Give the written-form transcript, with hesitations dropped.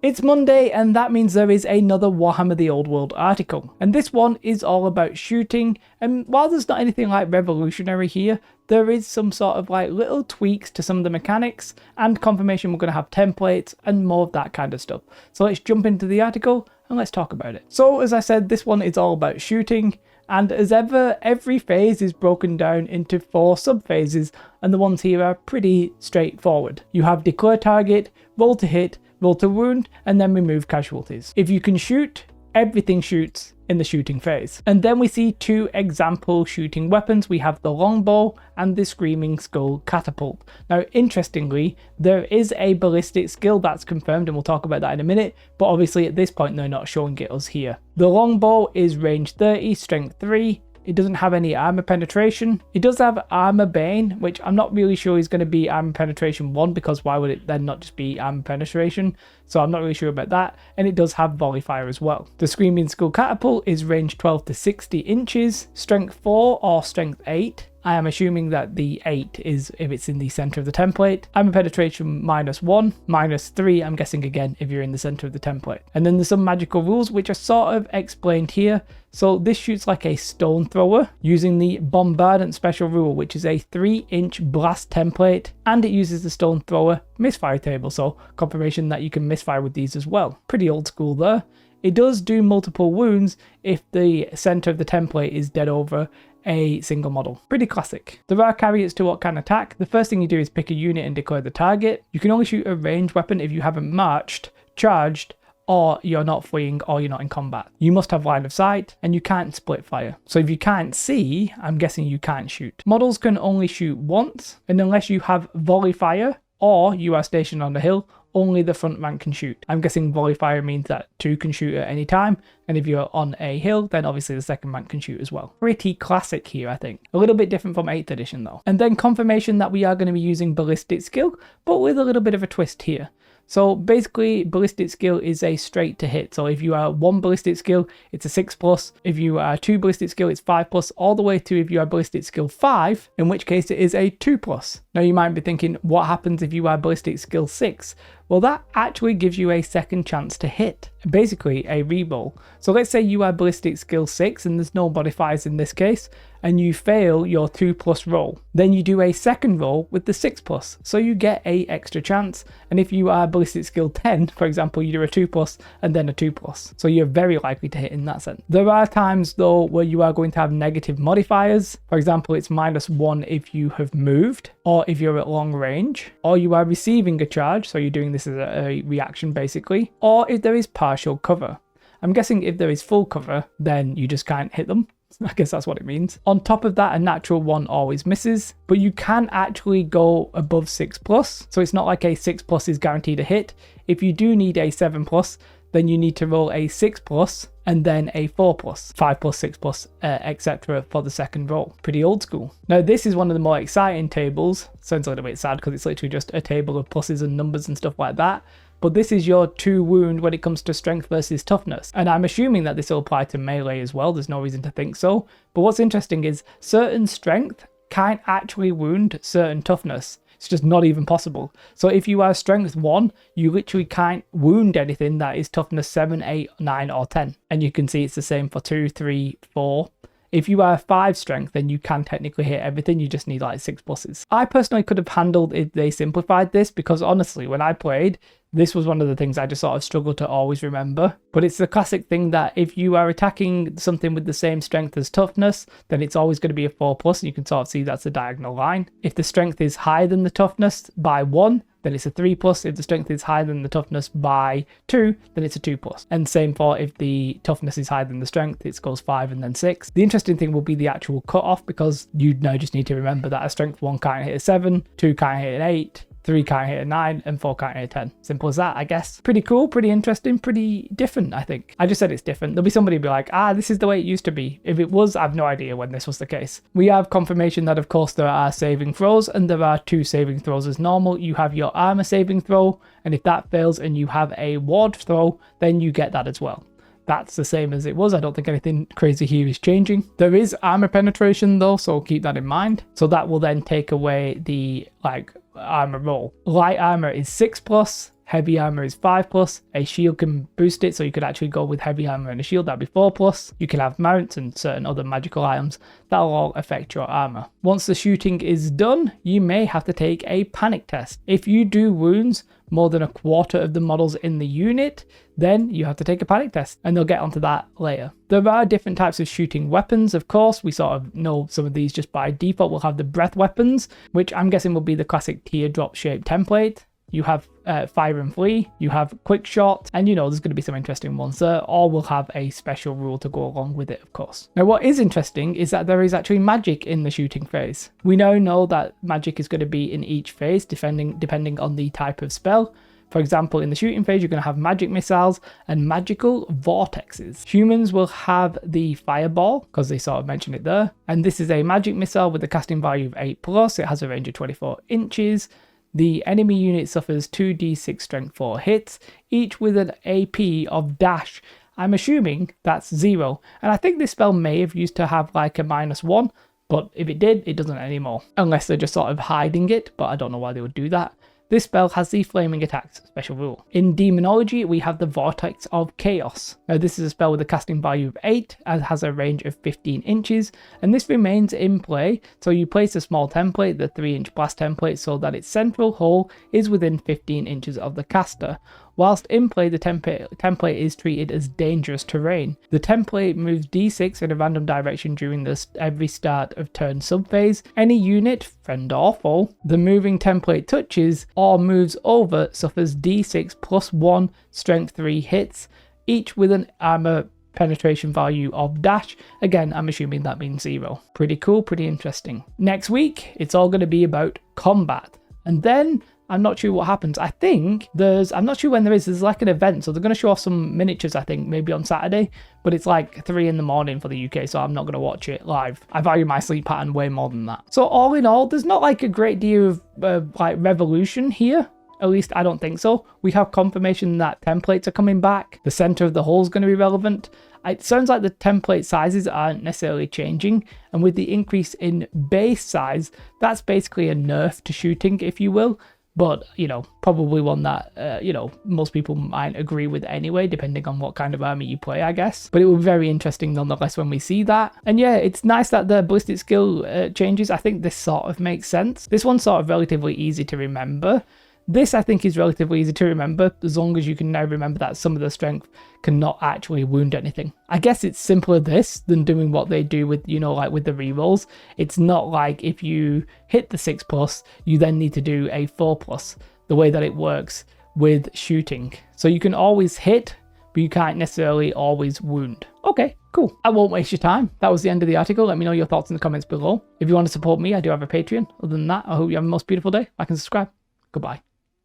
It's Monday, and that means there is another Warhammer the Old World article. And this one is all about shooting, and while there's not anything like revolutionary here, there is some sort of like little tweaks to some of the mechanics, and confirmation we're going to have templates and more of that kind of stuff. So let's jump into the article and let's talk about it. So as I said, this one is all about shooting. And as ever, every phase is broken down into 4 sub-phases, and the ones here are pretty straightforward. You have declare target, roll to hit, roll to wound, and then remove casualties. If you can shoot, everything shoots in the shooting phase. And then we see 2 example shooting weapons. We have the longbow and the screaming skull catapult. Now, interestingly, there is a ballistic skill that's confirmed, and we'll talk about that in a minute, but obviously at this point they're not showing it us here. The longbow is range 30, strength 3. It doesn't have any armor penetration. It does have armor bane, which I'm not really sure is going to be armor penetration 1, because why would it then not just be armor penetration? So I'm not really sure about that. And it does have volley fire as well. The screaming skull catapult is range 12 to 60 inches, strength 4 or strength 8. I am assuming that the 8 is if it's in the center of the template. Armor penetration -1, -3, I'm guessing again if you're in the center of the template. And then there's some magical rules which are sort of explained here. So this shoots like a stone thrower using the bombardment special rule, which is a 3-inch blast template, and it uses the stone thrower misfire table. So confirmation that you can misfire with these as well. Pretty old school there. It does do multiple wounds if the center of the template is dead over a single model. Pretty classic. There are caveats to what can attack. The first thing you do is pick a unit and declare the target. You can only shoot a ranged weapon if you haven't marched, charged, or you're not fleeing, or you're not in combat. You must have line of sight, and you can't split fire. So if you can't see, I'm guessing you can't shoot. Models can only shoot once, and unless you have volley fire, or you are stationed on the hill, only the front rank can shoot. I'm guessing volley fire means that 2 can shoot at any time, and if you're on a hill, then obviously the second rank can shoot as well. Pretty classic here, I think. A little bit different from 8th edition though. And then confirmation that we are going to be using ballistic skill, but with a little bit of a twist here. So basically, ballistic skill is a straight to hit. So if you are 1 ballistic skill, it's a 6+. If you are 2 ballistic skill, it's 5+, all the way to if you are ballistic skill 5, in which case it is a 2+. Now you might be thinking, what happens if you are ballistic skill 6? Well, that actually gives you a second chance to hit, basically a reroll. So let's say you are ballistic skill 6 and there's no modifiers in this case, and you fail your 2+ roll. Then you do a second roll with the 6+, so you get a extra chance. And if you are ballistic skill 10, for example, you do a 2+ and then a 2+. So you're very likely to hit in that sense. There are times though where you are going to have negative modifiers. For example, it's -1 if you have moved, or if you're at long range, or you are receiving a charge, so you're doing this as a reaction basically, or if there is partial cover. I'm guessing if there is full cover, then you just can't hit them. I guess that's what it means. On top of that, a natural 1 always misses, but you can actually go above 6+, so it's not like a 6+ is guaranteed a hit. If you do need a 7+, then you need to roll a 6+ and then a 4+, 5+, 6+, etc. for the second roll. Pretty old school. Now this is one of the more exciting tables. Sounds a little bit sad because it's literally just a table of pluses and numbers and stuff like that. But this is your 2 wound when it comes to strength versus toughness. And I'm assuming that this will apply to melee as well. There's no reason to think so. But what's interesting is certain strength can't actually wound certain toughness. It's just not even possible. So if you are strength 1, you literally can't wound anything that is toughness 7, 8, 9, or 10. And you can see it's the same for 2, 3, 4. If you are 5 strength, then you can technically hit everything. You just need like 6+. I personally could have handled if they simplified this, because honestly, when I played, this was one of the things I just sort of struggled to always remember. But it's the classic thing that if you are attacking something with the same strength as toughness, then it's always going to be a 4+, and you can sort of see that's a diagonal line. If the strength is higher than the toughness by 1, then it's a 3+. If the strength is higher than the toughness by 2, then it's a 2+. And same for if the toughness is higher than the strength, it goes 5 and then 6. The interesting thing will be the actual cutoff, because you now just need to remember that a strength 1 can't hit a 7, 2 can't hit an 8, 3 can't hit a 9, and 4 can't hit a 10. Simple as that, I guess. Pretty cool, pretty interesting, pretty different, I think. I just said it's different. There'll be somebody who'll be like, this is the way it used to be. If it was, I've no idea when this was the case. We have confirmation that, of course, there are saving throws, and there are 2 saving throws as normal. You have your armor saving throw, and if that fails and you have a ward throw, then you get that as well. That's the same as it was. I don't think anything crazy here is changing. There is armor penetration though, so keep that in mind. So that will then take away the armor roll. Light armor is 6+, Heavy armor is 5+. A shield can boost it, so you could actually go with heavy armor and a shield, that'd be 4+. You can have mounts and certain other magical items that'll all affect your armor. Once the shooting is done, you may have to take a panic test. If you do wounds more than a quarter of the models in the unit, then you have to take a panic test, and they'll get onto that later. There are different types of shooting weapons, of course. We sort of know some of these just by default. We'll have the breath weapons, which I'm guessing will be the classic teardrop shaped template. You have fire and flee, you have quick shot, and there's going to be some interesting ones there, or we'll have a special rule to go along with it, of course. Now, what is interesting is that there is actually magic in the shooting phase. We now know that magic is going to be in each phase, depending on the type of spell. For example, in the shooting phase, you're going to have magic missiles and magical vortexes. Humans will have the fireball, because they sort of mentioned it there, and this is a magic missile with a casting value of 8+, it has a range of 24 inches. The enemy unit suffers 2d6 strength 4 hits, each with an AP of dash. I'm assuming that's 0. And I think this spell may have used to have like a -1, but if it did, it doesn't anymore. Unless they're just sort of hiding it, but I don't know why they would do that. This spell has the Flaming Attacks special rule. In Demonology, we have the Vortex of Chaos. Now, this is a spell with a casting value of 8 and has a range of 15 inches, and this remains in play, so you place a small template, the 3-inch blast template, so that its central hole is within 15 inches of the caster. Whilst in play, the template is treated as dangerous terrain. The template moves d6 in a random direction during every start of turn subphase. Any unit, friend or foe, the moving template touches or moves over suffers d6 +1 strength 3 hits, each with an armor penetration value of dash. Again, I'm assuming that means 0. Pretty cool, pretty interesting. Next week, it's all going to be about combat. And then I'm not sure what happens. I think I'm not sure when there's like an event, so they're going to show off some miniatures, I think, maybe on Saturday, but it's like 3 in the morning for the UK, so I'm not going to watch it live. I value my sleep pattern way more than that. So all in all, there's not like a great deal of like revolution here. At least I don't think so. We have confirmation that templates are coming back. The center of the hole is going to be relevant. It sounds like the template sizes aren't necessarily changing, and with the increase in base size, that's basically a nerf to shooting, if you will. But, probably one that, most people might agree with anyway, depending on what kind of army you play, I guess. But it will be very interesting nonetheless when we see that. And yeah, it's nice that the ballistic skill changes. I think this sort of makes sense. This one's sort of relatively easy to remember. This, I think, is relatively easy to remember, as long as you can now remember that some of the strength cannot actually wound anything. I guess it's simpler this than doing what they do with, like with the rerolls. It's not like if you hit the 6+, you then need to do a 4+, the way that it works with shooting. So you can always hit, but you can't necessarily always wound. Okay, cool. I won't waste your time. That was the end of the article. Let me know your thoughts in the comments below. If you want to support me, I do have a Patreon. Other than that, I hope you have a most beautiful day. Like and subscribe. Goodbye.